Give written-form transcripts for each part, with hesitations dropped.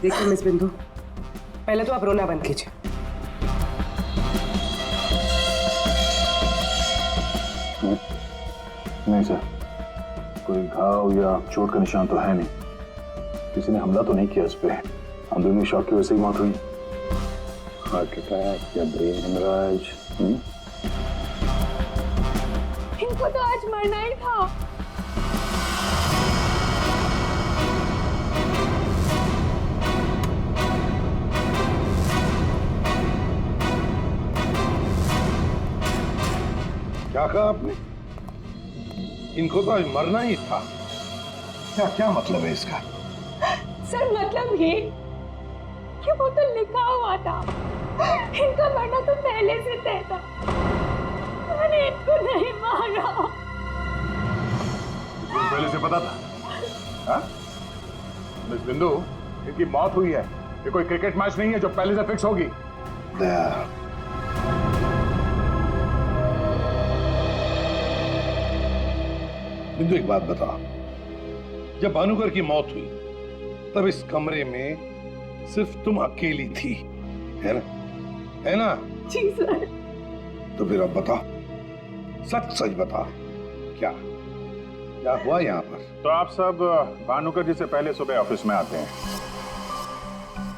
देखिए मिस बिंदु, पहले तो आप रोना बंद कीजिए। नहीं सर, कोई घाव या चोट का निशान तो है नहीं। किसी ने हमला तो नहीं किया इस पे। अंदरूनी शॉक की वजह से ही मौत हुई। हार्ट अटैक या ब्रेन हेमराज? इनको तो आज मरना ही था। क्या कहा आपने? इनको तो आज मरना ही था। क्या क्या मतलब है इसका? सर मतलब ये कि वो तो लिखा हुआ था, इनका मरना तो पहले से तय था। मैंने इनको नहीं मारा। पहले से पता था? हाँ? मिस बिंदु, इनकी मौत हुई है। ये कोई क्रिकेट मैच नहीं है जो पहले से फिक्स होगी। दया, बिंदु एक बात बता, जब भानुकर की मौत हुई तब इस कमरे में सिर्फ तुम अकेली थी, है ना? है ना? जी सर। तो फिर अब बता, सच सच बता, क्या क्या हुआ यहाँ पर? तो आप सब भानुकर जी से पहले सुबह ऑफिस में आते हैं।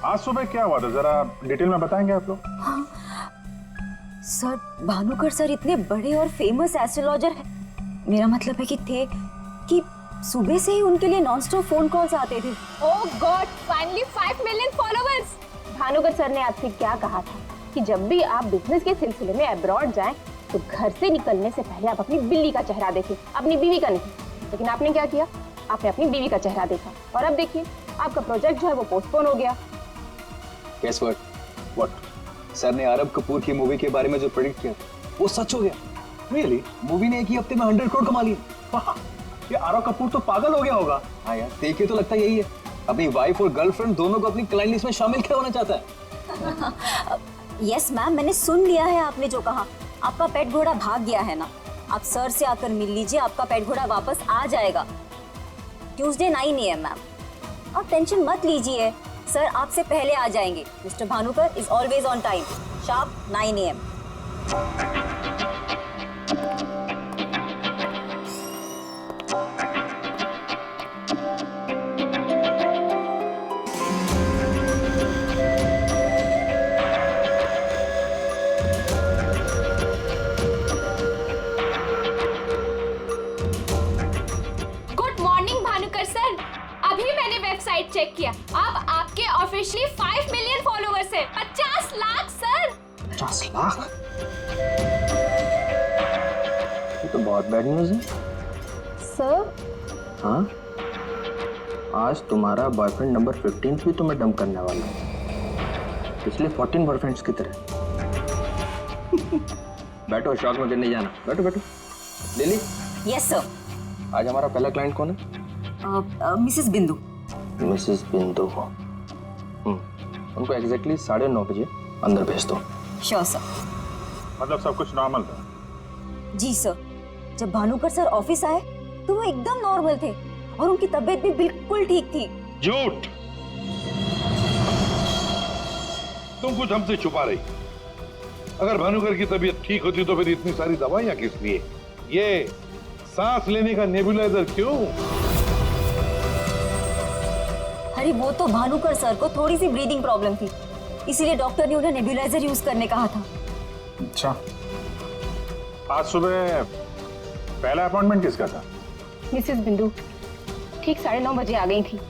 आज सुबह क्या हुआ था, जरा डिटेल में बताएंगे आप लोग? हाँ। सर, भानुकर सर इतने बड़े और फेमस एस्ट्रोलॉजर हैं। मेरा मतलब है कि थे कि सुबह से ही उनके लिए नॉनस्टॉप फोन कॉल्स आते थे। Oh god, finally 5 million followers. Bhanukar sir ने आपसे क्या कहा था कि जब भी आप बिजनेस के सिलसिले में अब्रॉड जाएं तो घर से निकलने से पहले आप अपनी बिल्ली का चेहरा देखें, अपनी बीवी का नहीं। लेकिन आपने क्या किया? आपने अपनी बीवी का चेहरा देखा और अब देखिए आपका प्रोजेक्ट जो है वो पोस्टपोन हो गया। Guess what? सर ने आरब कपूर की मूवी के बारे में जो प्रेडिक्ट किया वो सच हो गया। Really? मूवी ने एक ही हफ्ते में 100 करोड़ कमा लिए। ये आरव कपूर तो पागल हो गया होगा। हाँ यार, देखिए तो लगता यही है। अपनी वाइफ और गर्लफ्रेंड दोनों को अपनी क्लाइंट लिस्ट में शामिल क्या होना चाहता है। यस मैम, मैंने सुन लिया है आपने जो कहा। आपका पेट घोड़ा भाग गया है ना, आप सर से आकर मिल लीजिए, आपका पेट घोड़ा वापस आ जाएगा ट्यूसडे 9 AM मैम। आप टेंशन मत लीजिए, सर आपसे पहले आ जाएंगे। Mister Bhanukar is always on time, sharp 9 AM। Website check किया, अब आपके ऑफिशियली 5 मिलियन फॉलोअर्स हैं। 50 लाख सर। 50 लाख? ये तो बहुत बैड न्यूज़ है सर। हाँ, आज तुम्हारा बॉयफ्रेंड नंबर 15 भी तुम्हें डंप करने वाला है, पिछले 14 बॉयफ्रेंड्स की तरह। बैठो, शॉक में गिरने जाना। बैठो बैठो। लिली। Yes sir. आज हमारा पहला क्लाइंट कौन है? मिसेस बिंदु। मिसेस बिंदु को उनको एग्जैक्टली 9:30 बजे अंदर भेज दो। Sure sir. मतलब सब कुछ नॉर्मल था? जी सर, जब भानुकर सर ऑफिस आए तो वो एकदम नॉर्मल थे और उनकी तबीयत भी बिल्कुल ठीक थी। झूठ! तुम कुछ हमसे छुपा रही। अगर भानुकर की तबीयत ठीक होती तो फिर इतनी सारी दवाइयां किस लिए? ये सांस लेने का नेबुलाइजर क्यों? अरे वो तो भानुकर सर को थोड़ी सी ब्रीदिंग प्रॉब्लम थी, इसीलिए डॉक्टर ने उन्हें नेबुलाइजर यूज करने कहा था। अच्छा, आज सुबह पहला अपॉइंटमेंट किसका था? मिसेस बिंदु ठीक 9:30 बजे आ गई थी,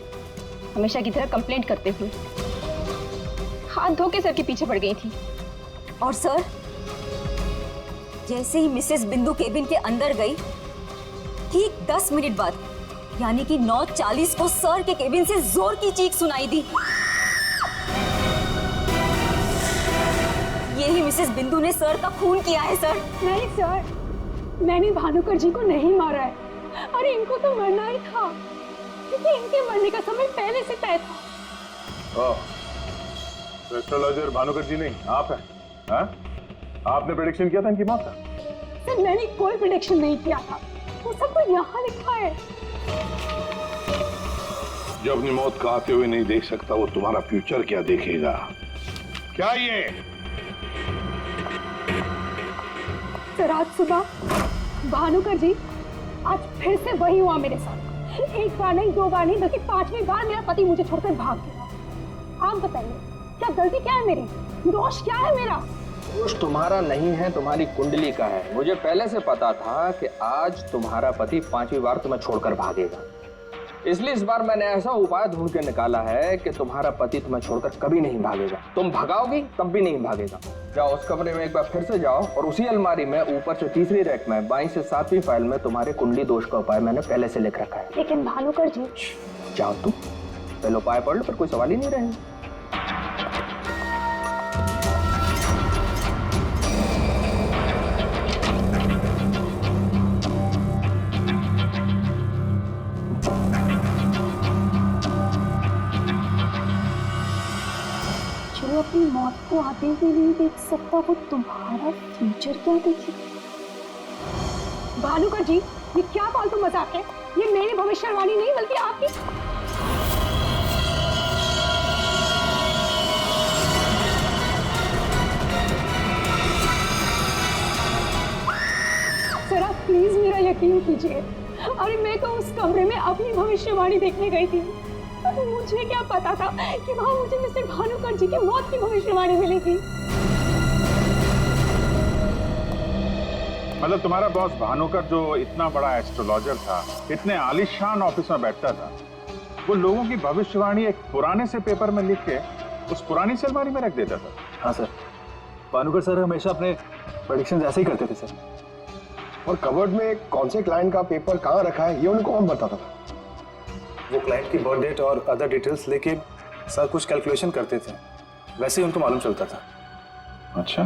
हमेशा की तरह कंप्लेंट करते हुए। हाथ धो के सर के पीछे पड़ गई थी। और सर, जैसे ही मिसेस बिंदु केबिन के अंदर गई, ठीक 10 मिनट बाद यानी कि 9:40 को सर के केबिन से जोर की चीख सुनाई दी। यही मिसेस बिंदु ने सर का खून किया है सर। नहीं सर, मैंने भानुकर जी को नहीं मारा है। अरे इनको तो मरना ही था, क्योंकि इनके मरने का समय पहले से तय था। ओह, एस्ट्रोलॉजर भानुकर जी नहीं, आप हैं? हाँ? आपने प्रेडिक्शन किया था इनकी मौत का? सर मैंने कोई प्रेडिक्शन नहीं किया था, वो सब तो यहाँ लिखा है। जो अपनी मौत को आते हुए नहीं देख सकता वो तुम्हारा फ्यूचर क्या देखेगा? क्या ये? सर आज सुबह भानुकर जी आज फिर से वही हुआ मेरे साथ। एक बार नहीं, दो बार नहीं, बल्कि 5वीं बार मेरा पति मुझे छोड़कर भाग गया। आप बताइए क्या गलती क्या है मेरी, दोष क्या है मेरा? दोष तुम्हारा नहीं है, तुम्हारी कुंडली का है। मुझे पहले से पता था कि आज तुम्हारा पति 5वीं बार तुम्हें छोड़कर भागेगा, इसलिए इस बार मैंने ऐसा उपाय ढूंढ के निकाला है कि तुम्हारा पति तुम्हें छोड़कर कभी नहीं भागेगा। तुम भगाओगी तब भी नहीं भागेगा। जाओ उस कमरे में एक बार फिर से जाओ और उसी अलमारी में ऊपर से 3री रैक में 22 से 7वीं फाइल में तुम्हारे कुंडली दोष का उपाय मैंने पहले से लिख रखा है। लेकिन भानुकर जी। जाओ तुम पहले उपाय पढ़ लो, फिर कोई सवाल ही नहीं रहेगा। जो अपनी मौत को आते हुए नहीं देख सकता वो तुम्हारा फ्यूचर क्या देखेगा? भानुकर जी ये क्या फालतू मजाक है? ये मेरी भविष्यवाणी नहीं बल्कि आपकी। सर आप प्लीज मेरा यकीन कीजिए। अरे मैं तो उस कमरे में अपनी भविष्यवाणी देखने गई थी। मुझे क्या पता था कि वहां मुझे मिस्टर भानुकर जी की मौत की भविष्यवाणी मिलेगी। मतलब तुम्हारा बॉस भानुकर जो इतना बड़ा एस्ट्रोलॉजर था, इतने आलीशान ऑफिस में बैठता था, वो लोगों की भविष्यवाणी एक पुराने से पेपर में लिख के उस पुरानी से अलमारी में रख देता था। हाँ सर, भानुकर सर हमेशा अपने प्रेडिक्शंस ऐसे ही करते थे सर। और कबर्ड में कौन से क्लाइंट का पेपर कहाँ रखा है ये उनको कौन बताता था? वो क्लाइंट की बर्थ डेट और अदर डिटेल्स लेके सर कुछ कैलकुलेशन करते थे, वैसे ही उनको मालूम चलता था। अच्छा,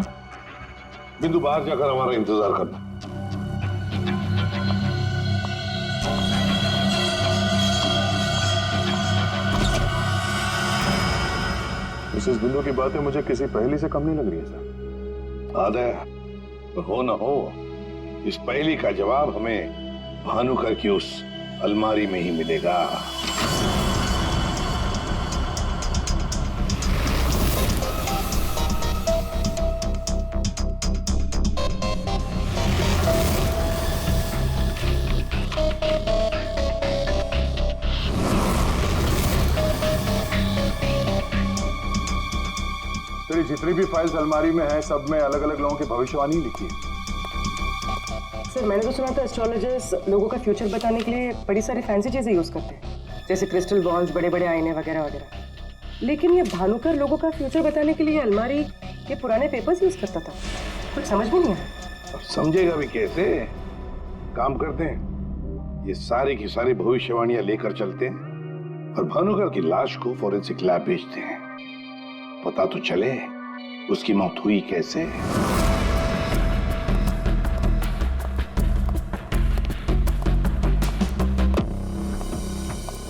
बिंदु बाहर जाकर हमारा इंतजार करना। मिसेस बिंदु की बातें मुझे किसी पहेली से कम नहीं लग रही है सर। आदर हो न हो, इस पहेली का जवाब हमें भानुकर की उस अलमारी में ही मिलेगा। तेरी जितनी भी फाइल्स अलमारी में है सब में अलग अलग लोगों की भविष्यवाणी लिखी है। सर मैंने तो सुना था एस्ट्रोलॉजर्स लोगों का फ्यूचर बताने के लिए बड़ी सारी फैंसी चीजें यूज करते हैं, जैसे क्रिस्टल बॉल्स, बड़े बड़े आईने वगैरह वगैरह। लेकिन ये भानुकर लोगों का फ्यूचर बताने के लिए अलमारी के पुराने पेपर्स यूज करता था, कुछ समझ में नहीं आया। अब समझेगा भी कैसे? काम करते हैं, ये सारी की सारी भविष्यवाणियां लेकर चलते हैं और भानुकर की लाश को फॉरेंसिक लैब भेजते हैं। पता तो चले उसकी मौत हुई कैसे।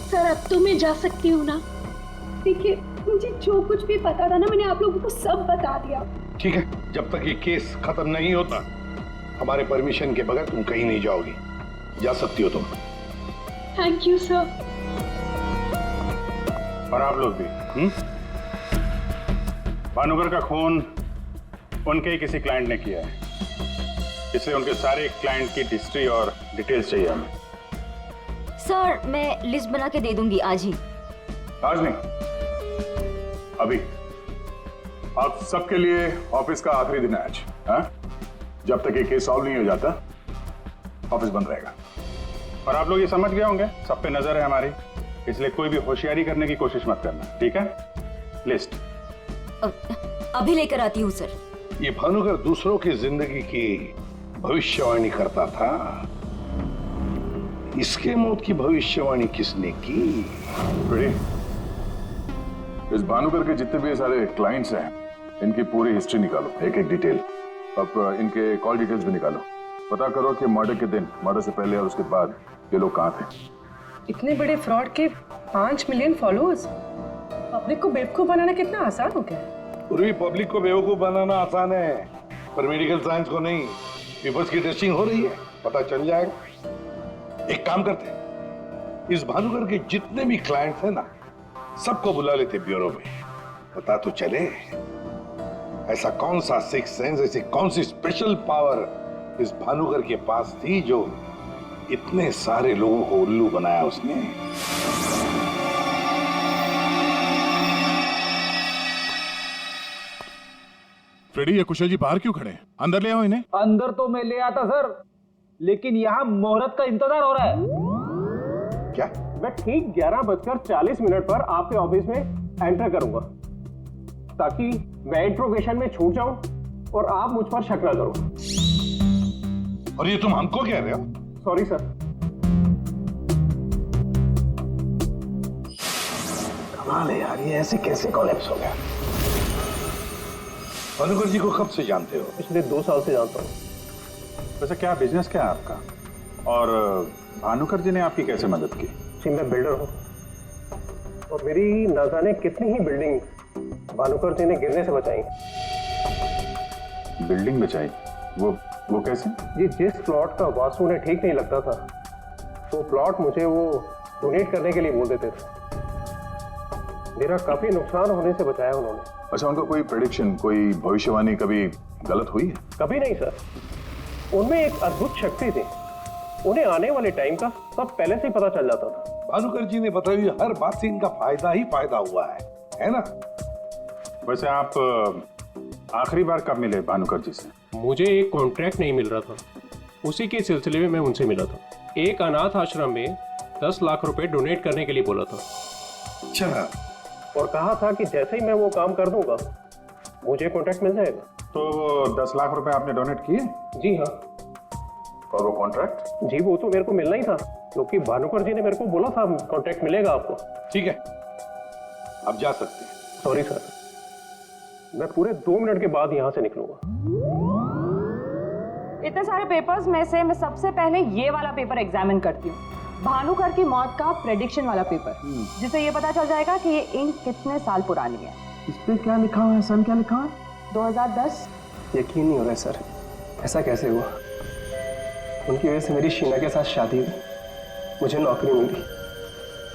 सर अब तो मैं जा सकती हूँ ना? देखिए मुझे जो कुछ भी पता था ना मैंने आप लोगों को सब बता दिया। ठीक है, जब तक ये केस खत्म नहीं होता हमारे परमिशन के बगैर तुम कहीं नहीं जाओगी। जा सकती हो तुम। Thank you sir. और आप लोग भी। भानुकर का खून उनके ही किसी क्लाइंट ने किया है, इसलिए उनके सारे क्लाइंट की हिस्ट्री और डिटेल्स चाहिए हमें। सर मैं लिस्ट बना के दे दूंगी आज ही। आज नहीं, अभी। आप सबके लिए ऑफिस का आखिरी दिन है आज। हाँ? जब तक ये केस सॉल्व नहीं हो जाता ऑफिस बंद रहेगा। और आप लोग ये समझ गए होंगे, सब पे नजर है हमारी, इसलिए कोई भी होशियारी करने की कोशिश मत करना, ठीक है? लिस्ट अभी लेकर आती हूँ सर। ये भानुकर दूसरों की जिंदगी की भविष्यवाणी करता था, इसके मौत की भविष्यवाणी किसने की? इस भानुकर के जितने भी सारे क्लाइंट्स हैं इनकी पूरी हिस्ट्री निकालो, एक एक डिटेल। अब इनके कॉल डिटेल्स भी निकालो। पता करो कि मर्डर के दिन, मर्डर से पहले और उसके बाद ये लोग कहाँ थे। इतने बड़े फ्रॉड के 5 मिलियन फॉलोअर्स, पब्लिक को बेवकूफ बनाना कितना आसान हो गया है। पूरी पब्लिक को बेवकूफ बनाना आसान है, पर मेडिकल साइंस को नहीं। पेपर्स की टेस्टिंग हो रही है, पता चल जाएगा। एक काम करते हैं, इस भानुकर के जितने भी क्लाइंट्स हैं ना, सबको बुला लेते ब्यूरो में। पता तो चले ऐसा कौन सा सिक्स सेंस, ऐसी कौन सी स्पेशल पावर इस भानुकर के पास थी जो इतने सारे लोगों को उल्लू बनाया उसने। फ्रेडी, ये कुशल जी बाहर क्यों खड़े हैं? अंदर ले आओ इन्हें। अंदर तो मैं ले आता सर, लेकिन यहाँ मुहूर्त का इंतजार हो रहा है। क्या? मैं ठीक 11:40 पर आपके ऑफिस में एंटर करूंगा, ताकि मैं इंट्रोगेशन में छूट जाऊं और आप मुझ पर शक न करो। और ये तुम हमको कह रहे हो? Sorry sir. कमाल है यार, ये ऐसे कैसे कोलैप्स हो गया? भानुकर जी को कब से जानते हो? पिछले 2 साल से जानता हूँ। वैसे क्या बिजनेस क्या है आपका? और भानुकर जी ने आपकी कैसे मदद की? जी मैं बिल्डर हूँ, और मेरी न जाने कितनी ही बिल्डिंग भानुकर जी ने गिरने से बचाई। बिल्डिंग बचाई? वो कैसे? जी जिस प्लॉट का वास्तु उन्हें ठीक नहीं लगता था, वो प्लॉट मुझे वो डोनेट करने के लिए बोल देते थे। मेरा काफी नुकसान होने से बचाया उन्होंने। अच्छा, उनका कोई प्रेडिक्शन, कोई भविष्यवाणी कभी गलत हुई है? कभी नहीं सर। उनमें एक अद्भुत शक्ति थी, उन्हें आने वाले टाइम का सब पहले से ही पता चल जाता था। भानुकर जी ने बताई हुई हर बात से इनका फायदा ही फायदा हुआ है ना? वैसे आप आखिरी बार कब मिले भानुकर जी से? मुझे एक कॉन्ट्रैक्ट नहीं मिल रहा था, उसी के सिलसिले में मैं उनसे मिला था। एक अनाथ आश्रम में 10 लाख रुपए डोनेट करने के लिए बोला था। अच्छा। और कहा था कि जैसे ही मैं वो काम कर दूंगा मुझे कॉन्ट्रैक्ट मिल जाएगा। तो 10 लाख रुपए आपने डोनेट किए? जी हाँ। और वो कॉन्ट्रैक्ट? जी वो तो मेरे को मिलना ही था, क्योंकि भानुकर जी ने मेरे को बोला था कॉन्ट्रैक्ट मिलेगा आपको। ठीक है, अब जा सकते हैं। सॉरी सर, मैं पूरे 2 मिनट के बाद यहाँ से निकलूंगा। इतने सारे पेपर्स में से मैं सबसे पहले ये वाला पेपर एग्जामिन करती हूँ, भानुकर की मौत का प्रेडिक्शन वाला पेपर, जिससे ये पता चल जाएगा कि ये इंक कितने साल पुरानी है। इस पे क्या लिखा हुआ है? सन क्या लिखा हुआ है? 2010। यकीन नहीं हो रहा है सर, ऐसा कैसे हुआ? उनकी वजह से मेरी शीना के साथ शादी हुई, मुझे नौकरी मिली,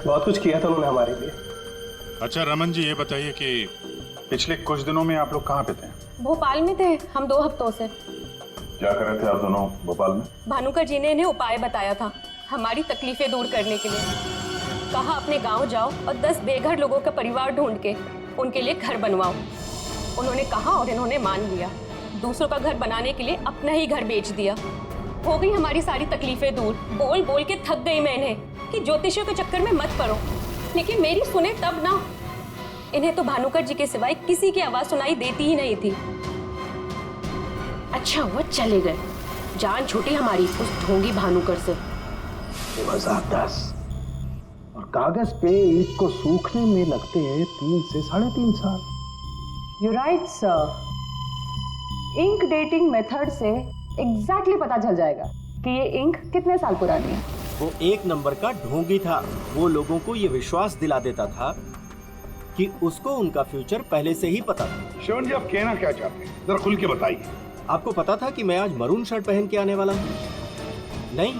बहुत कुछ किया था उन्होंने हमारे लिए। अच्छा रमन जी, ये बताइए कि पिछले कुछ दिनों में आप लोग कहाँ पे थे? भोपाल में थे हम 2 हफ्तों से। क्या कर रहे थे आप दोनों भोपाल में? भानुकर जी ने इन्हें उपाय बताया था हमारी तकलीफें दूर करने के लिए। कहा अपने गांव जाओ और 10 बेघर लोगों का परिवार ढूंढ के उनके लिए घर बनवाओ। उन्होंने कहा और इन्होंने मान लिया। दूसरों का घर बनाने के लिए अपना ही घर बेच दिया। हो गई हमारी सारी तकलीफें दूर। बोल बोल के थक गई मैं इन्हें कि ज्योतिषियों के चक्कर में मत पड़ो, लेकिन मेरी सुने तब ना। इन्हें तो भानुकर जी के सिवाय किसी की आवाज सुनाई देती ही नहीं थी। अच्छा वो चले गए, जान छूटी हमारी उस ढोंगी भानुकर से। 2010 और कागज पे ईंट को सूखने में लगते हैं 3 से 3.5 साल। You right sir. Ink dating method से एग्जैक्टली पता चल जाएगा कि ये इंक कितने साल पुरानी है। वो एक नंबर का ढोंगी था। वो लोगों को ये विश्वास दिला देता था कि उसको उनका फ्यूचर पहले से ही पता था। श्रवण जी, आप कहना क्या चाहते हैं, जरा खुल के बताइए। आपको पता था कि मैं आज मरून शर्ट पहन के आने वाला हूँ? नहीं,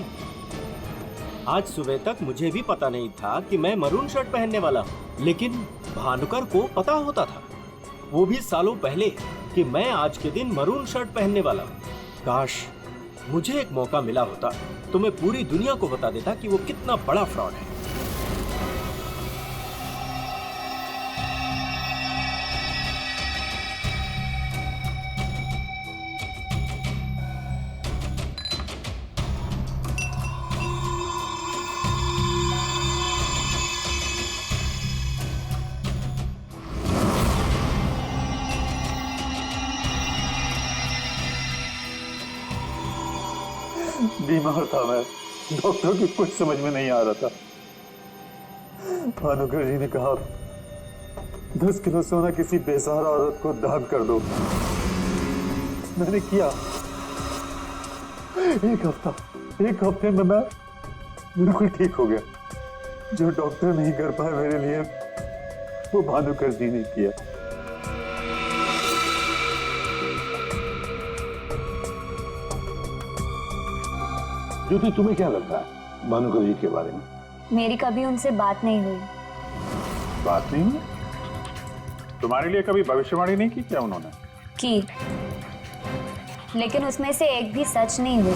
आज सुबह तक मुझे भी पता नहीं था कि मैं मरून शर्ट पहनने वाला हूँ, लेकिन भानुकर को पता होता था, वो भी सालों पहले, कि मैं आज के दिन मरून शर्ट पहनने वाला हूँ। काश मुझे एक मौका मिला होता तो मैं पूरी दुनिया को बता देता कि वो कितना बड़ा फ्रॉड है। बीमार था मैं, डॉक्टर की कुछ समझ में नहीं आ रहा था। भानुकर जी ने कहा 10 किलो सोना किसी बेसहारा औरत को दान कर दो। मैंने किया। एक हफ्ते में मैं बिल्कुल ठीक हो गया। जो डॉक्टर नहीं कर पाए मेरे लिए, वो भानुकर जी ने किया। ज्योति, तुम्हें क्या लगता है भानुकर जी के बारे में? मेरी कभी उनसे बात नहीं हुई। बात नहीं हुई? तुम्हारे लिए कभी भविष्यवाणी नहीं की क्या उन्होंने? की, लेकिन उसमें से एक भी सच नहीं हुई।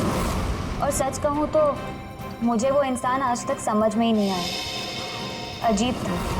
और सच कहूँ तो मुझे वो इंसान आज तक समझ में ही नहीं आया। अजीब था।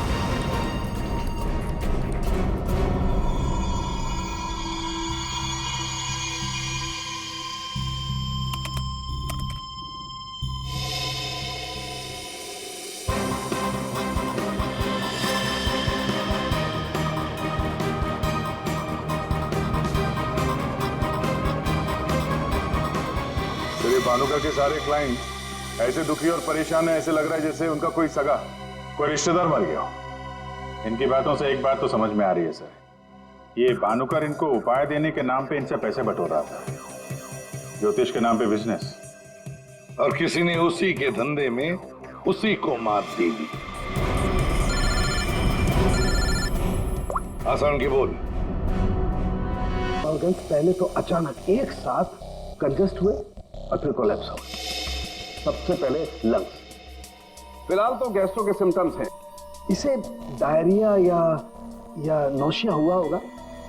भानुकर के सारे क्लाइंट ऐसे दुखी और परेशान है, ऐसे लग रहा है जैसे उनका कोई सगा, कोई रिश्तेदार मर गया हो। इनकी बातों से एक बात तो समझ में आ रही है सर, ये भानुकर इनको उपाय देने के नाम पे इनसे पैसे बटोर रहा था, ज्योतिष के नाम पे बिजनेस, और किसी ने उसी के धंधे में उसी को मात दे दी। आसान की बोल। पहले तो अचानक एक साथ कंजस्ट हुए और फिर कोलैप्स हो गए। सबसे पहले लंग्स, फिलहाल तो गैस्ट्रो के सिम्टम्स हैं। इसे डायरिया या नौशिया हुआ होगा।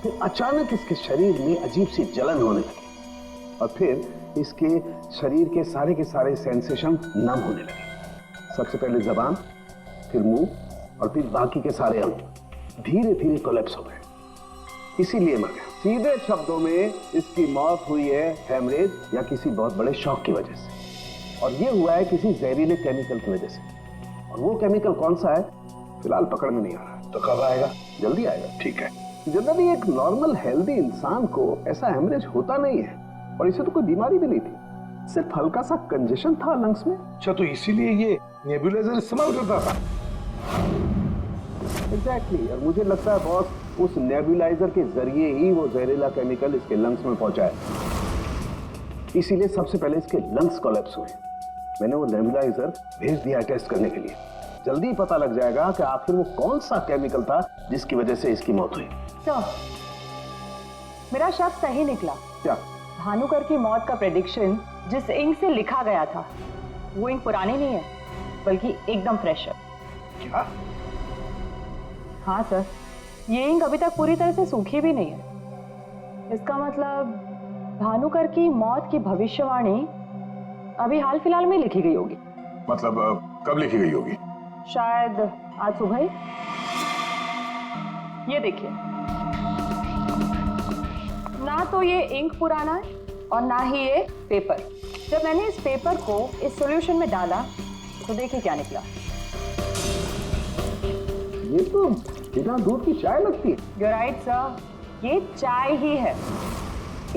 फिर अचानक इसके शरीर में अजीब सी जलन होने लगी और फिर इसके शरीर के सारे सेंसेशन नम होने लगे। सबसे पहले जबान, फिर मुंह और फिर बाकी के सारे अंग धीरे धीरे कोलैप्स हो गए, इसीलिए मर गया। सीधे शब्दों में इसकी मौत हुई है हेमरेज या किसी बहुत बड़े शॉक की वजह से, और ये हुआ है किसी जहरीले केमिकल की वजह से। और वो केमिकल कौन सा है फिलहाल पकड़ में नहीं आ रहा। तो कब आएगा? जल्दी आएगा। ठीक है। जनरली एक नॉर्मल हेल्दी इंसान को ऐसा हेमरेज होता नहीं है और इसे तो कोई बीमारी भी नहीं थी, सिर्फ हल्का सा कंजेशन था लंग्स में। अच्छा, तो इसीलिए ये नेबुलाइजर इस्तेमाल करता था? एग्जैक्टली। और मुझे लगता है बॉस उस नेबुलाइजर के जरिए ही वो जहरीला केमिकल इसके लंग्स में पहुंचा है, इसीलिए सबसे पहले इसके लंग्स कोलैप्स हुए। मैंने वो नेबुलाइजर भेज दिया टेस्ट करने के लिए। जल्दी पता लग जाएगा कि आखिर वो कौन सा केमिकल था जिसकी वजह से इसकी मौत हुई। तो मेरा शक सही निकला। क्या? भानुकर की मौत का प्रेडिक्शन जिस इंक से लिखा गया था वो इंक पुरानी नहीं है, बल्कि एकदम फ्रेश है। क्या? हाँ सर, ये इंक अभी तक पूरी तरह से सूखी भी नहीं है। इसका मतलब भानुकर की मौत की भविष्यवाणी अभी हाल फिलहाल में लिखी गई होगी। मतलब कब लिखी गई होगी? शायद आज सुबह ही। ये देखिए, ना तो ये इंक पुराना है और ना ही ये पेपर। जब मैंने इस पेपर को इस सॉल्यूशन में डाला तो देखिए क्या निकला। ये तो बिना दूध की चाय लगती है। You're right, sir. ये चाय ही है।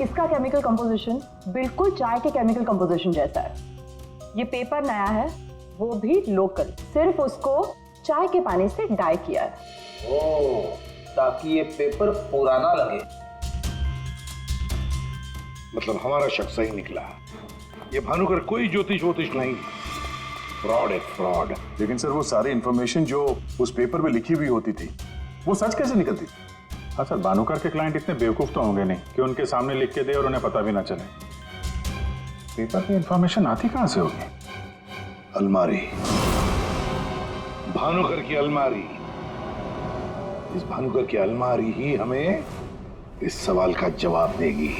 इसका केमिकल कंपोजिशन बिल्कुल चाय के केमिकल कंपोजिशन जैसा है। ये पेपर नया है, वो भी लोकल, सिर्फ उसको चाय के पानी से डाई किया है। ओह, ताकि ये पेपर पुराना लगे। मतलब हमारा शक सही निकला। ये भानुकर कोई ज्योतिष नहीं, फ्रॉड है, फ्रॉड। लेकिन सर वो सारी इंफॉर्मेशन जो उस पेपर में लिखी हुई होती थी वो सच कैसे निकलती? हाँ सर, भानुकर के क्लाइंट इतने बेवकूफ तो होंगे नहीं कि उनके सामने लिख के दे और उन्हें पता भी ना चले। पेपर पे इंफॉर्मेशन आती कहां से होगी? अलमारी, भानुकर की अलमारी। इस भानुकर की अलमारी ही हमें इस सवाल का जवाब देगी।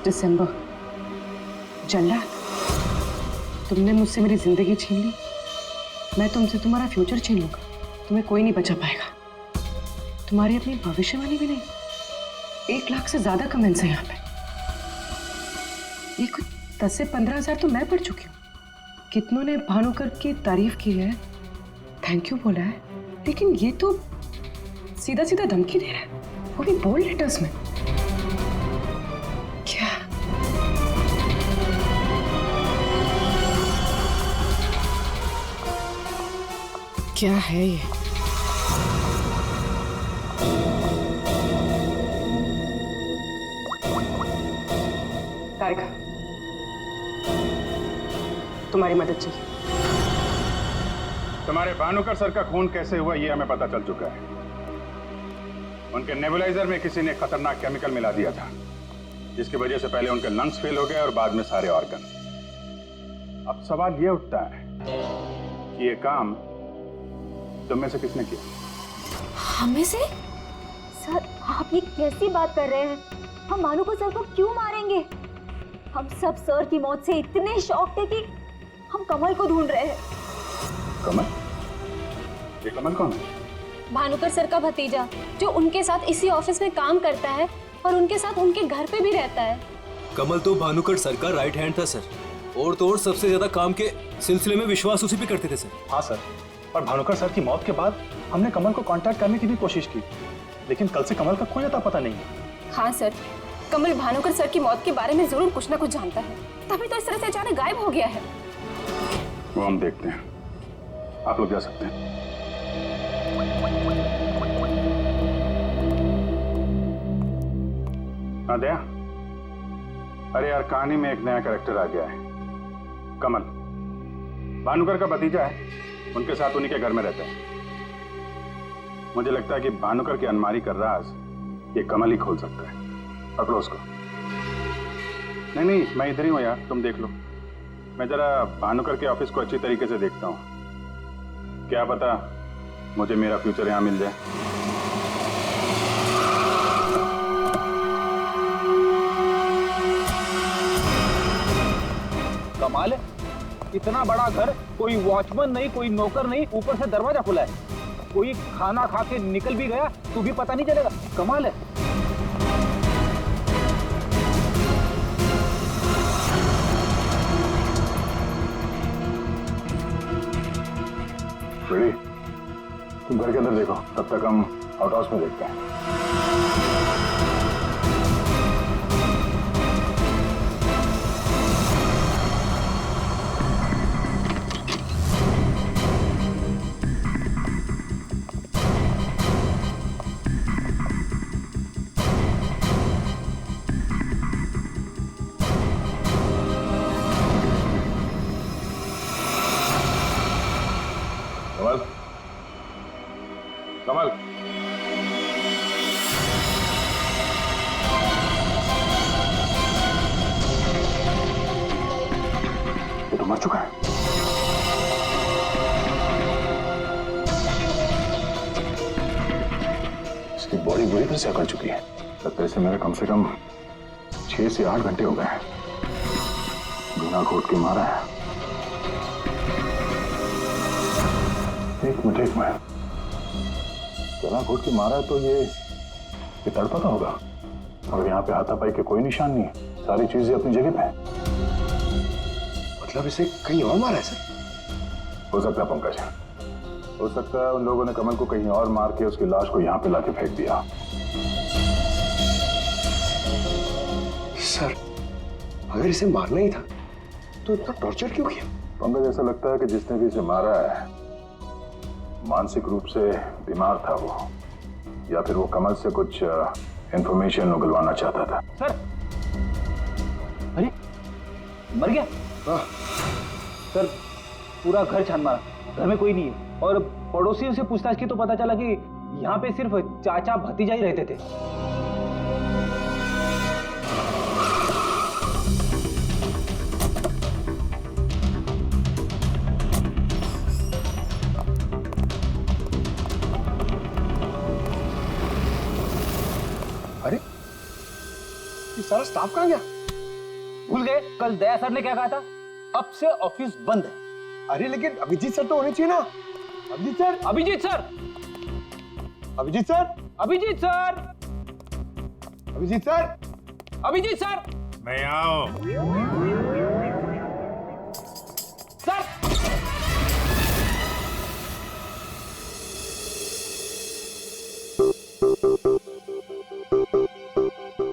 दिसंबर। जल्ला, तुमने मुझसे मेरी जिंदगी छीन ली, मैं तुमसे तुम्हारा फ्यूचर छीन लूंगा। तुम्हें कोई नहीं बचा पाएगा। तुम्हारी अपनी भविष्यवाणी भी नहीं। 1 लाख से ज्यादा कमेंट्स हैं यहाँ पे। ये कुछ 10 से 15 हजार तो मैं पढ़ चुकी हूँ। कितनों ने भानुकर की तारीफ की है, थैंक यू बोला है, लेकिन ये तो सीधा सीधा धमकी दे रहा है, वो भी बोल्ड लेटर्स में। क्या क्या है ये? तारिका, तुम्हारी मदद चाहिए। तुम्हारे भानुकर सर का खून कैसे हुआ ये हमें पता चल चुका है। उनके नेबुलाइजर में किसी ने खतरनाक केमिकल मिला दिया था, जिसकी वजह से पहले उनके लंग्स फेल हो गए और बाद में सारे ऑर्गन। अब सवाल ये उठता है कि ये काम तुम में से किसने किया? हमें से? सर आप ये कैसी बात कर रहे हैं? हम भानुकर सर को क्यों मारेंगे? हम सब सर की मौत से इतने शॉक थे कि हम कमल को ढूंढ रहे हैं। कमल? ये कमल कौन है? भानुकर सर का भतीजा, जो उनके साथ इसी ऑफिस में काम करता है और उनके साथ उनके घर पे भी रहता है। कमल तो भानुकर सर का राइट हैंड था सर, और तो और सबसे ज्यादा काम के सिलसिले में विश्वास उसी पे करते थे सर। हाँ सर, पर भानुकर सर की मौत के बाद हमने कमल को कांटेक्ट करने की भी कोशिश की, लेकिन कल से कमल का कोई अता पता नहीं है। हाँ सर, कमल भानुकर सर की मौत के बारे में जरूर कुछ ना कुछ जानता है, तभी तो इस तरह से अचानक गायब हो गया है। वो हम देखते हैं, आप लोग जा सकते हैं। हाँ दया, अरे यार कहानी में एक नया कैरेक्टर आ गया है, कमल। भानुकर का भतीजा है, उनके साथ उन्हीं के घर में रहता है। मुझे लगता है कि भानुकर की अलमारी का राज ये कमल ही खोल सकता है। पकड़ो उसको। नहीं, मैं इधर ही हूँ यार, तुम देख लो। मैं जरा भानुकर के ऑफिस को अच्छी तरीके से देखता हूँ, क्या पता मुझे मेरा फ्यूचर यहाँ मिल जाए। कमाल है, इतना बड़ा घर, कोई वॉचमैन नहीं, कोई नौकर नहीं, ऊपर से दरवाजा खुला है। कोई खाना खा के निकल भी गया तो भी पता नहीं चलेगा। कमाल है। बड़ी, तुम घर के अंदर देखो, तब तक हम आउट हाउस में देखते हैं। कमल, कमल, ये तो मर चुका है। इसकी बॉडी बुरी तरह से अकड़ चुकी है। लगता है इसे मेरे कम से कम 6 से 8 घंटे हो गए हैं। बिना घोट के मारा है। एक मिनट, बिना घोट के मारा है तो ये तड़पा का होगा। और यहाँ पे हाथापाई के कोई निशान नहीं है, सारी चीजें अपनी जगह पे हैं। मतलब इसे कहीं और मारा है सर? हो सकता है पंकज, हो सकता है उन लोगों ने कमल को कहीं और मार के उसकी लाश को यहाँ पे लाके फेंक दिया। सर, अगर इसे मारना ही था तो इतना टॉर्चर क्यों किया? पंकज, ऐसा लगता है कि जिसने भी इसे मारा है मानसिक रूप से बीमार था वो, या फिर वो कमल से कुछ इंफॉर्मेशन उगलवाना चाहता था। सर, अरे मर गया? हाँ। सर, पूरा घर छान मारा, घर में कोई नहीं है, और पड़ोसियों से पूछताछ की तो पता चला कि यहाँ पे सिर्फ चाचा भतीजा ही रहते थे। अरे ये सारा स्टाफ कहाँ गया? भूल गए कल दया सर ने क्या कहा था? अब से ऑफिस बंद है। अरे लेकिन अभिजीत सर तो होने चाहिए ना। Abhijit sir, Abhijit sir, Abhijit sir, Abhijit sir, Abhijit sir, Abhijit sir, मैं आओ।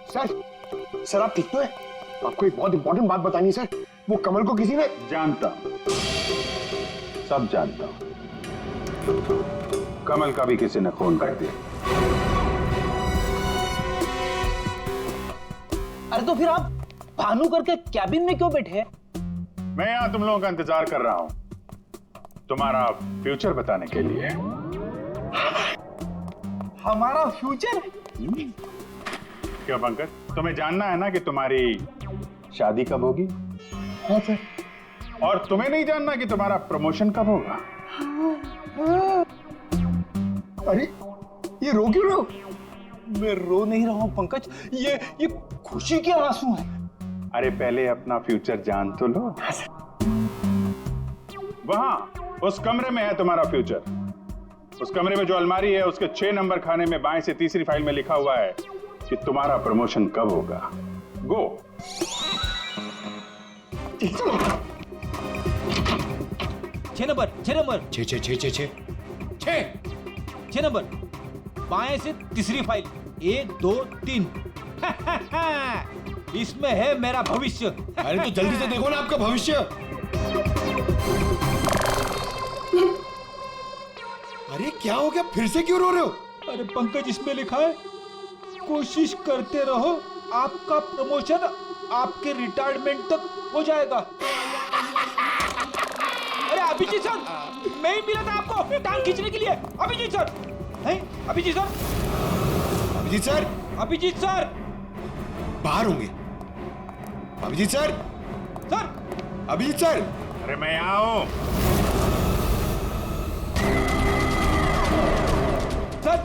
सर सर आप ठीक तो है? आपको एक बहुत इंपॉर्टेंट बात बतानी है सर। वो कमल को किसी ने जानता हूं, सब जानता हूं। कमल का भी किसी ने खून कर दिया। अरे तो फिर आप भानुकर के कैबिन में क्यों बैठे हैं? मैं यहां तुम लोगों का इंतजार कर रहा हूं, तुम्हारा फ्यूचर बताने के लिए। हमारा फ्यूचर? क्यों पंकज, तुम्हें जानना है ना कि तुम्हारी शादी कब होगी? हाँ सर। और तुम्हें नहीं जानना कि तुम्हारा प्रमोशन कब होगा? अरे ये रो क्यों रहे हो? मैं रो नहीं रहा हूं पंकज, ये खुशी के आंसू हैं। अरे पहले अपना फ्यूचर जान तो लो। वहां उस कमरे में है तुम्हारा फ्यूचर। उस कमरे में जो अलमारी है उसके 6 नंबर खाने में बाएं से तीसरी फाइल में लिखा हुआ है कि तुम्हारा प्रमोशन कब होगा। गो। 6 नंबर 6 नंबर 6 6 6 6 6 नंबर बाएं से तीसरी फाइल 1 2 3। इसमें है मेरा भविष्य। अरे तो जल्दी से देखो ना आपका भविष्य। अरे क्या हो गया, फिर से क्यों रो रहे हो? अरे पंकज इसमें लिखा है कोशिश करते रहो, आपका प्रमोशन आपके रिटायरमेंट तक हो जाएगा। अरे अभिजीत सर, मैं ही मिला था आपको टांग खींचने के लिए। अभिजीत सर, हैं? Abhijit sir, Abhijit sir, Abhijit sir बाहर होंगे। Abhijit sir, sir, Abhijit sir. अरे मैं आओ। Sir,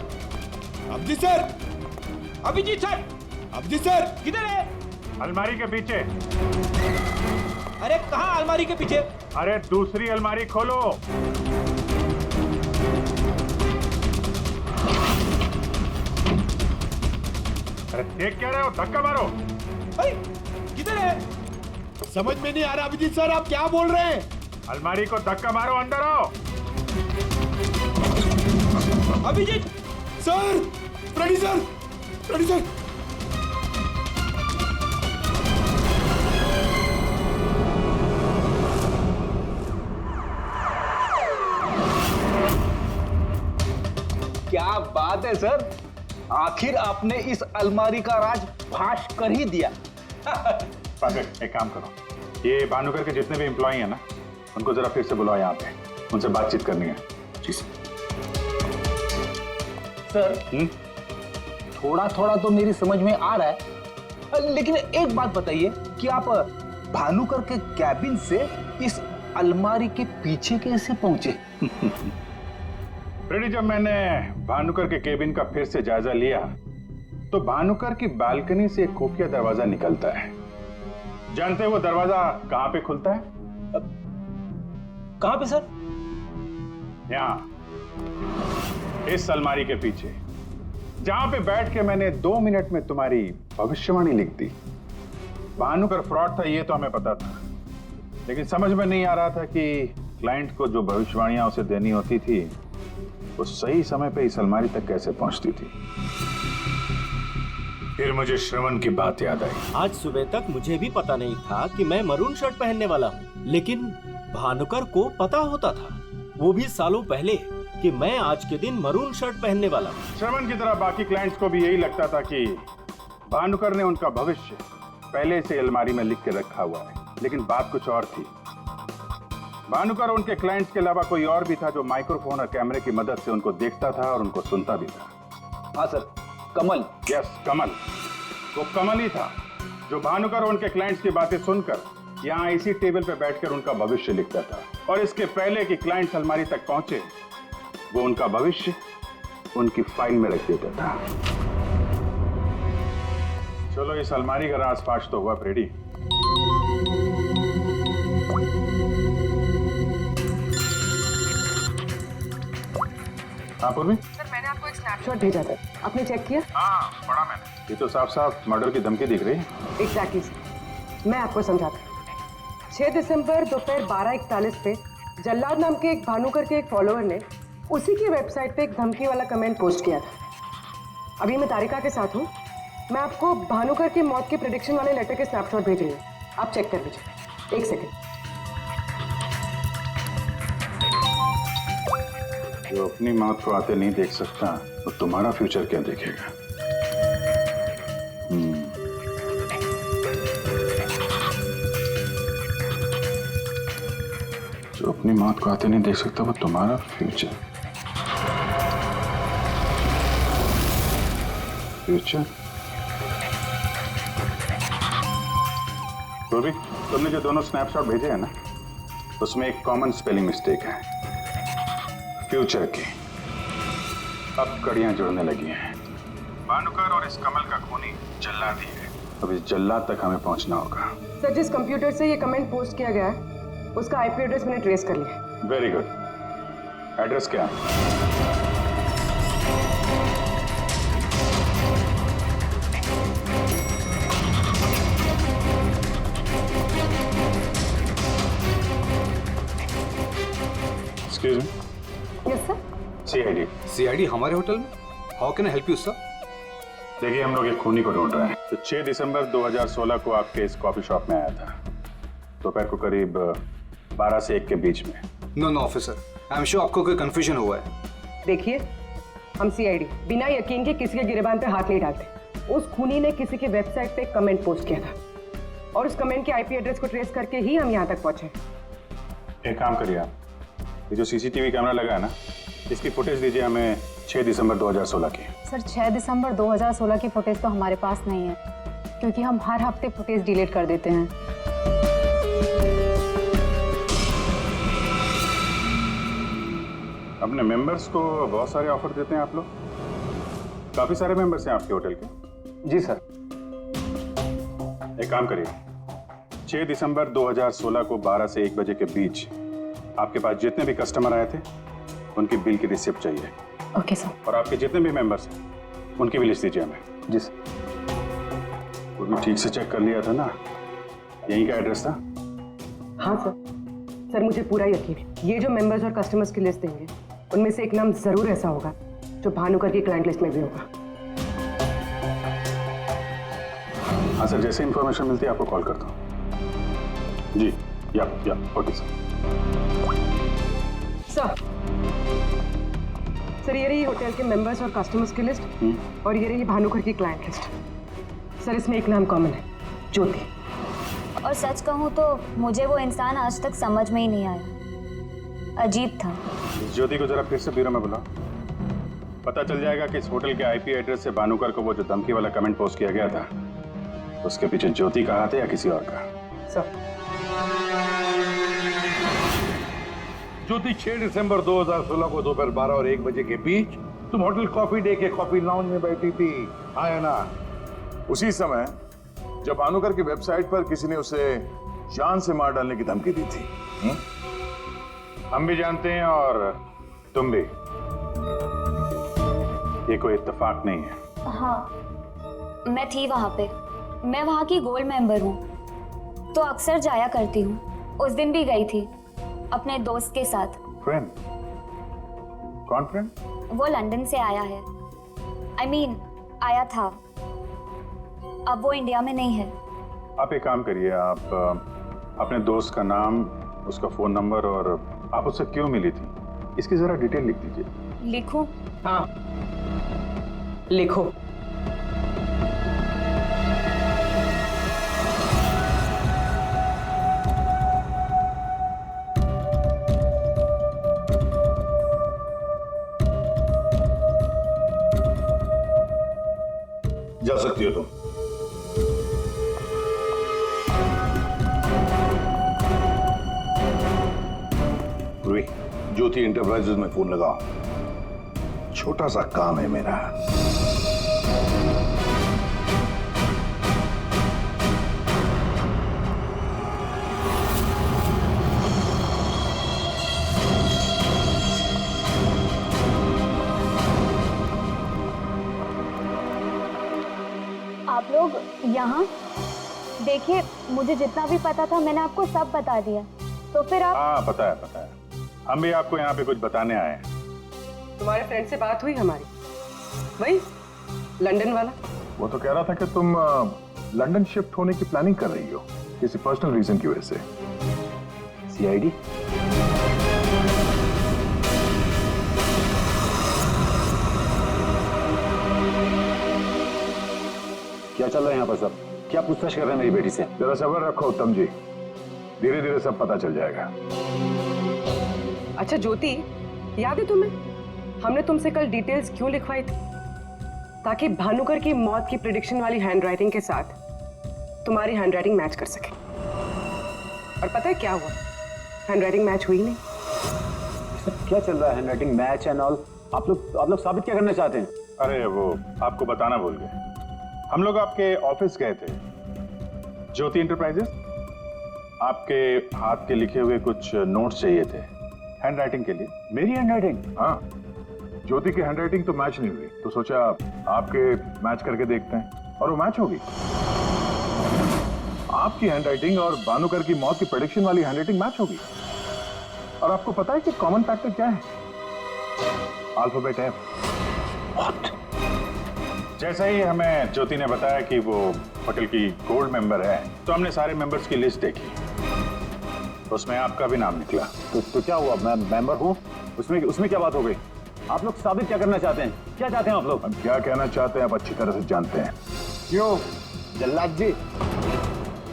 Abhijit sir, Abhijit sir, Abhijit sir किधर है? अलमारी के पीछे। अरे कहाँ अलमारी के पीछे? अरे दूसरी अलमारी खोलो। अरे देख क्या रहे हो, धक्का मारो। किधर है? समझ में नहीं आ रहा अभिजीत सर, आप क्या बोल रहे हैं? अलमारी को धक्का मारो, अंदर आओ। Abhijit sir, producer, producer. क्या बात है सर, आखिर आपने इस अलमारी का राज फाश कर ही दिया। पंकज एक काम करो, ये भानुकर के जितने भी एम्प्लॉय हैं ना, उनको जरा फिर से बुलाओ यहाँ पे, उनसे बातचीत करनी है। जी सर, थोड़ा थोड़ा तो मेरी समझ में आ रहा है, लेकिन एक बात बताइए कि आप भानुकर के कैबिन से इस अलमारी के पीछे कैसे पहुंचे? फ्रेडी, जब मैंने भानुकर के केबिन का फिर से जायजा लिया तो भानुकर की बालकनी से एक खुफिया दरवाजा निकलता है। जानते हैं वो दरवाजा कहां पे खुलता है? कहां पे सर? यहाँ, इस अलमारी के पीछे, जहां पे बैठ के मैंने 2 मिनट में तुम्हारी भविष्यवाणी लिख दी। भानुकर फ्रॉड था ये तो हमें पता था, लेकिन समझ में नहीं आ रहा था कि क्लाइंट को जो भविष्यवाणियां उसे देनी होती थी वो सही समय पे इस अलमारी तक कैसे पहुंचती थी। फिर मुझे श्रवण की बात याद आई। आज सुबह तक मुझे भी पता नहीं था कि मैं मरून शर्ट पहनने वाला हूँ, लेकिन भानुकर को पता होता था, वो भी सालों पहले, कि मैं आज के दिन मरून शर्ट पहनने वाला हूँ। श्रवण की तरह बाकी क्लाइंट्स को भी यही लगता था कि भानुकर ने उनका भविष्य पहले से अलमारी में लिख के रखा हुआ है, लेकिन बात कुछ और थी। भानुकर उनके क्लाइंट्स के अलावा कोई और भी था जो माइक्रोफोन और कैमरे की मदद से उनको देखता था और उनको सुनता भी था। हाँ सर, कमल। यस, कमल। वो कमल ही था जो भानुकर और उनके क्लाइंट्स की बातें सुनकर यहाँ इसी टेबल पे बैठकर उनका भविष्य लिखता था, और इसके पहले कि क्लाइंट्स अलमारी तक पहुंचे वो उनका भविष्य उनकी फाइल में रख देता था। चलो इस अलमारी का राज फाश तो हुआ फ्रेडी। हाँ पूर्वी? सर मैंने आपको एक स्नैपशॉट भेजा था, आपने चेक किया? हाँ पढ़ा मैंने। ये तो साफ साफ मर्डर की धमकी दिख रही है। एग्जैक्टली। मैं आपको समझाता हूँ। 6 दिसंबर दोपहर 12:41 पे जल्लाद नाम के एक भानुकर के एक फॉलोअर ने उसी की वेबसाइट पे एक धमकी वाला कमेंट पोस्ट किया था। अभी मैं तारिका के साथ हूँ। मैं आपको भानुकर की मौत के प्रेडिक्शन वाले लेटर के स्नैपशॉट भेज रही हूँ, आप चेक कर लीजिए। 1 सेकेंड। जो अपनी मौत को आते नहीं देख सकता तो तुम्हारा फ्यूचर क्या देखेगा? जो अपनी मौत को आते नहीं देख सकता वो तुम्हारा फ्यूचर रूबी, तुमने जो दोनों स्नैपशॉट भेजे हैं ना, उसमें एक कॉमन स्पेलिंग मिस्टेक है, फ्यूचर की। अब कड़ियां जुड़ने लगी हैं। भानुकर और इस कमल का खूनी जल्लाद ही है। अब इस जल्लाद तक हमें पहुंचना होगा। सर, जिस कंप्यूटर से ये कमेंट पोस्ट किया गया है उसका आईपी एड्रेस मैंने ट्रेस कर लिया। Very good. एड्रेस क्या है? Excuse me. Yes sir. CID. CID हमारे होटल में? How can I help you sir? देखिए, हम लोग एक खूनी को ढूंढ रहे हैं। तो 6 दिसंबर 2016 को आपके इस कॉफी शॉप में आया था, दोपहर को करीब 12 से 1 के बीच में। No officer, I am sure आपको कोई कंफ्यूजन हुआ है। देखिए, हम सीआईडी बिना यकीन के किसी के गिरेबान पे हाथ नहीं डालते। उस खूनी ने किसी की वेबसाइट पे कमेंट पोस्ट किया था और उस कमेंट के आईपी एड्रेस को ट्रेस करके ही हम यहाँ तक पहुंचे। एक काम करिए आप, ये जो सीसीटीवी कैमरा लगा है ना, इसकी फुटेज दीजिए हमें 6 दिसंबर 2016 की। सर, 6 दिसंबर 2016 की फुटेज तो हमारे पास नहीं है, क्योंकि हम हर हफ्ते फुटेज डिलीट कर देते हैं। अपने मेंबर्स को बहुत सारे ऑफर देते हैं आप लोग? काफी सारे मेंबर्स हैं आपके होटल के? जी सर। एक काम करिए, 6 दिसंबर 2016 को 12 से 1 बजे के बीच आपके पास जितने भी कस्टमर आए थे उनकी बिल की रिसिप्ट चाहिए। Okay sir. और आपके जितने भी मेंबर्स हैं उनकी भी लिस्ट दीजिए हमें। जी सर। वो भी ठीक से चेक कर लिया था ना? यहीं का एड्रेस था? हाँ सर। सर, मुझे पूरा यकीन है ये जो मेंबर्स और कस्टमर्स की लिस्ट देंगे उनमें से एक नाम जरूर ऐसा होगा जो भानुकर की क्लाइंट लिस्ट में भी होगा। हाँ सर, जैसे इंफॉर्मेशन मिलती है आपको कॉल करता हूँ। जी, या ओके सर। सर, ये रही होटल के मेंबर्स और कस्टमर्स की लिस्ट और ये रही भानुकर की क्लाइंट लिस्ट। सर, इसमें एक नाम कॉमन है, ज्योति। और सच कहूँ तो मुझे वो इंसान आज तक समझ में ही नहीं आया, अजीब था। ज्योति को जरा फिर से ब्यूरो में बुलाओ, पता चल जाएगा कि इस होटल के आईपी एड्रेस से भानुकर को वो जो धमकी वाला कमेंट पोस्ट किया गया था उसके पीछे ज्योति का हाथ है या किसी और का। सर, ज्योति 6 दिसंबर 2016 को दोपहर 12 और 1 बजे के बीच तुम होटल कॉफी डे के कॉफी लाउंज में बैठी थी, हाँ या ना? उसी समय जब भानुकर की वेबसाइट पर किसी ने उसे जान से मार डालने की धमकी दी थी। हम भी जानते हैं और तुम भी। ये कोई इत्तेफाक नहीं है। हाँ, मैं थी वहाँ पे। मैं वहाँ की गोल्ड मेंबर हूँ, तो अक्सर जाया करती हूँ। उस दिन भी गई थी अपने दोस्त के साथ। फ्रेंड? कौन फ्रेंड? वो लंदन से आया है। I mean, आया था। अब वो इंडिया में नहीं है। आप एक काम करिए, आप अपने दोस्त का नाम, उसका फोन नंबर और आप उससे क्यों मिली थी, इसकी जरा डिटेल लिख दीजिए। लिखूं? हाँ, लिखो। जा सकती हो तुम। पूरी, ज्योति इंटरप्राइजेज में फोन लगाओ, छोटा सा काम है मेरा। आप लोग यहाँ देखिए, मुझे जितना भी पता था मैंने आपको सब बता दिया, तो फिर आप। हाँ पता है, हम भी आपको यहाँ पे कुछ बताने आए हैं। तुम्हारे फ्रेंड से बात हुई हमारी, वही लंदन वाला। वो तो कह रहा था कि तुम लंदन शिफ्ट होने की प्लानिंग कर रही हो किसी पर्सनल रीजन की वजह से। सीआईडी? क्या चल रहा है यहाँ पर सब? क्या पूछताछ कर रहे हैं मेरी बेटी से? जरा सब्र रखो उत्तम जी, धीरे धीरे सब पता चल जाएगा। अच्छा ज्योति, याद है तुम्हें हमने तुमसे कल डिटेल्स क्यों लिखवाई थी? ताकि भानुकर की मौत की प्रिडिक्शन वाली हैंडराइटिंग के साथ तुम्हारी हैंडराइटिंग मैच कर सके। और पता है क्या हुआ? हैंडराइटिंग मैच हुई नहीं। क्या चल रहा है? Handwriting match and all? आप लोग साबित क्या करना चाहते हैं? अरे वो आपको बताना भूल गए, हम लोग आपके ऑफिस गए थे, ज्योति इंटरप्राइजेस। आपके हाथ के लिखे हुए कुछ नोट्स चाहिए थे हैंडराइटिंग के लिए। मेरी हैंडराइटिंग? हाँ, ज्योति की हैंडराइटिंग तो मैच नहीं हुई, तो सोचा आपके मैच करके देखते हैं, और वो मैच होगी। आपकी हैंडराइटिंग और भानुकर की मौत की प्रेडिक्शन वाली हैंडराइटिंग मैच होगी। और आपको पता है कि कॉमन फैक्टर क्या है? Alphabet F. व्हाट? जैसा ही हमें ज्योति ने बताया कि वो होटल की गोल्ड मेंबर है, तो हमने सारे मेंबर्स की लिस्ट देखी, उसमें आपका भी नाम निकला। तो क्या हुआ? मैं मेंबर हूँ, उसमें क्या बात हो गई? आप लोग साबित क्या करना चाहते हैं? क्या चाहते हैं आप लोग? हम क्या कहना चाहते हैं आप अच्छी तरह से जानते हैं। क्यों जल्लाद जी?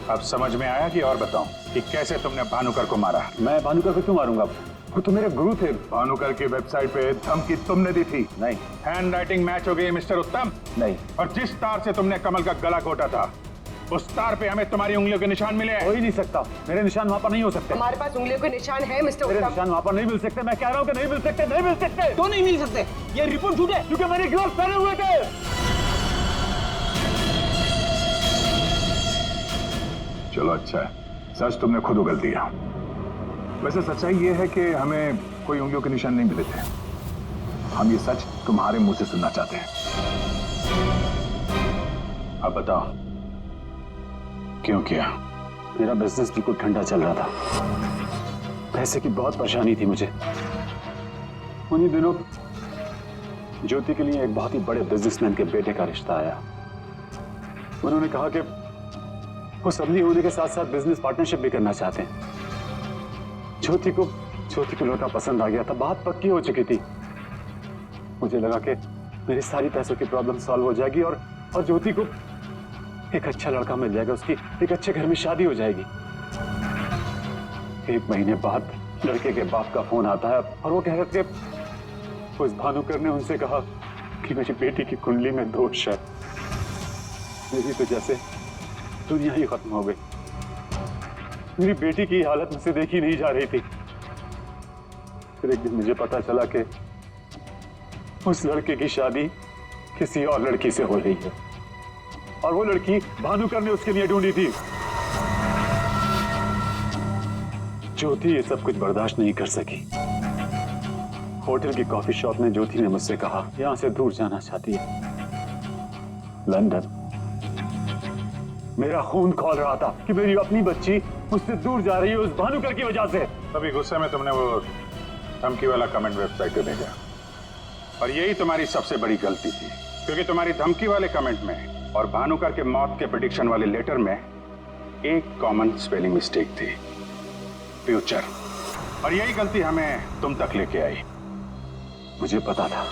अब समझ में आया कि और बताऊं कि कैसे तुमने भानुकर को मारा? मैं भानुकर को क्यों मारूंगा? वो तो मेरे गुरु थे। भानुकर की वेबसाइट पे धमकी तुमने दी थी। नहीं। हैंडराइटिंग मैच हो गई मिस्टर उत्तम। नहीं। और जिस तार से तुमने कमल का गला घोटा था, उस तार पे हमें तुम्हारी उंगलियों के निशान मिले। हो ही नहीं सकता, मेरे निशान वहां पर नहीं हो सकते। हमारे पास उंगलियों के निशान है मिस्टर मेरे उत्तम। निशान वहां पर नहीं मिल सकते। मैं कह रहा हूँ कि नहीं मिल सकते, नहीं मिल सकते। तो नहीं मिल सकते, ये रिपोर्ट झूठ है क्योंकि मैंने ग्लव्स पहने हुए थे। चलो अच्छा है, सच तुमने खुद उगल दिया। वैसे सच्चाई ये है कि हमें कोई उंगलियों के निशान नहीं मिले थे। हम ये सच तुम्हारे मुंह से सुनना चाहते हैं। अब बताओ क्यों किया? मेरा बिजनेस बिल्कुल ठंडा चल रहा था, पैसे की बहुत परेशानी थी मुझे। उन्हीं दिनों ज्योति के लिए एक बहुत ही बड़े बिजनेसमैन के बेटे का रिश्ता आया। उन्होंने कहा कि वो सबली होने के साथ साथ बिजनेस पार्टनरशिप भी करना चाहते हैं। ज्योति को लड़का पसंद आ गया था, बात पक्की हो चुकी थी। मुझे लगा कि मेरी सारी पैसों की प्रॉब्लम सॉल्व हो जाएगी और ज्योति को एक अच्छा लड़का मिल जाएगा, उसकी एक अच्छे घर में शादी हो जाएगी। 1 महीने बाद लड़के के बाप का फोन आता है और वो कह रहे थे उस भानुकर ने उनसे कहा कि मेरी बेटी की कुंडली में दोष है। मेरी तो जैसे दुनिया ही खत्म हो गई। मेरी बेटी की हालत मुझसे देखी नहीं जा रही थी। फिर एक दिन मुझे पता चला कि उस लड़के की शादी किसी और लड़की से हो रही है और वो लड़की भानुकर ने उसके लिए ढूंढी थी। ज्योति ये सब कुछ बर्दाश्त नहीं कर सकी। होटल की कॉफी शॉप में ज्योति ने मुझसे कहा यहां से दूर जाना चाहती है, लंदन। मेरा खून खौल रहा था कि मेरी अपनी बच्ची मुझसे दूर जा रही है उस भानुकर की वजह से। तभी गुस्से में तुमने वो धमकी वाला कमेंट वेबसाइट पे भेजा, और यही तुम्हारी सबसे बड़ी गलती थी, क्योंकि तुम्हारी धमकी वाले कमेंट में और भानुकर के मौत के प्रेडिक्शन वाले लेटर में एक कॉमन स्पेलिंग मिस्टेक थी, फ्यूचर। और यही गलती हमें तुम तक लेके आई। मुझे पता था,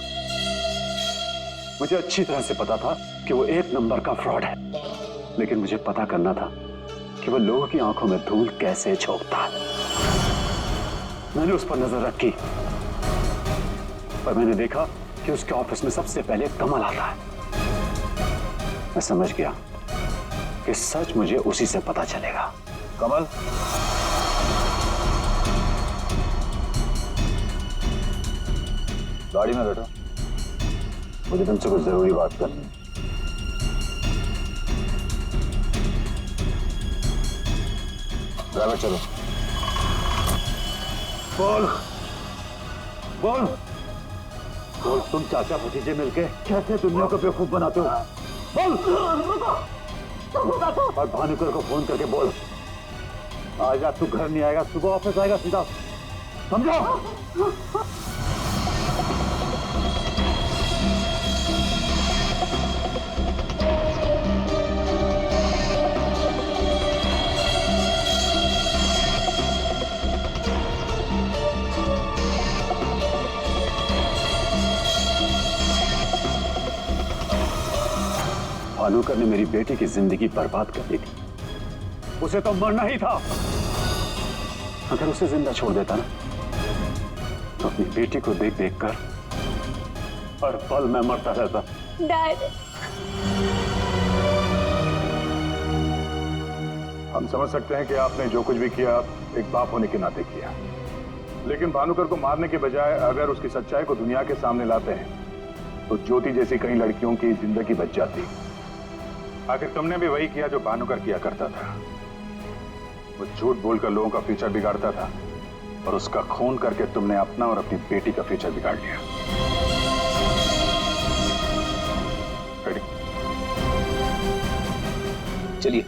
मुझे अच्छी तरह से पता था कि वो 1 नंबर का फ्रॉड है, लेकिन मुझे पता करना था कि वो लोगों की आंखों में धूल कैसे झोंकता है। मैंने उस पर नजर रखी, पर मैंने देखा कि उसके ऑफिस में सबसे पहले कमल आता है। मैं समझ गया कि सच मुझे उसी से पता चलेगा। कमल, गाड़ी में बैठो, मुझे तुमसे कुछ जरूरी बात करनी है। ड्राइवर चलो। बोल बोल बोल, तुम चाचा भतीजे मिलके कैसे दुनिया को बेवकूफ बनाते हो? बोल। और भानुकर को फोन करके बोल, आज रात तू घर नहीं आएगा, सुबह ऑफिस आएगा सीधा, समझो? भानुकर ने मेरी बेटी की जिंदगी बर्बाद कर दी थी। उसे तो मरना ही था। अगर उसे जिंदा छोड़ देता ना, तो अपनी बेटी को देख देख कर हर पल मैं मरता रहता। डैड, हम समझ सकते हैं कि आपने जो कुछ भी किया एक बाप होने के नाते किया, लेकिन भानुकर को मारने के बजाय अगर उसकी सच्चाई को दुनिया के सामने लाते हैं तो ज्योति जैसी कई लड़कियों की जिंदगी बच जाती। आखिर तुमने भी वही किया जो भानुकर किया करता था। वो झूठ बोलकर लोगों का फ्यूचर बिगाड़ता था और उसका खून करके तुमने अपना और अपनी बेटी का फ्यूचर बिगाड़ लिया। चलिए।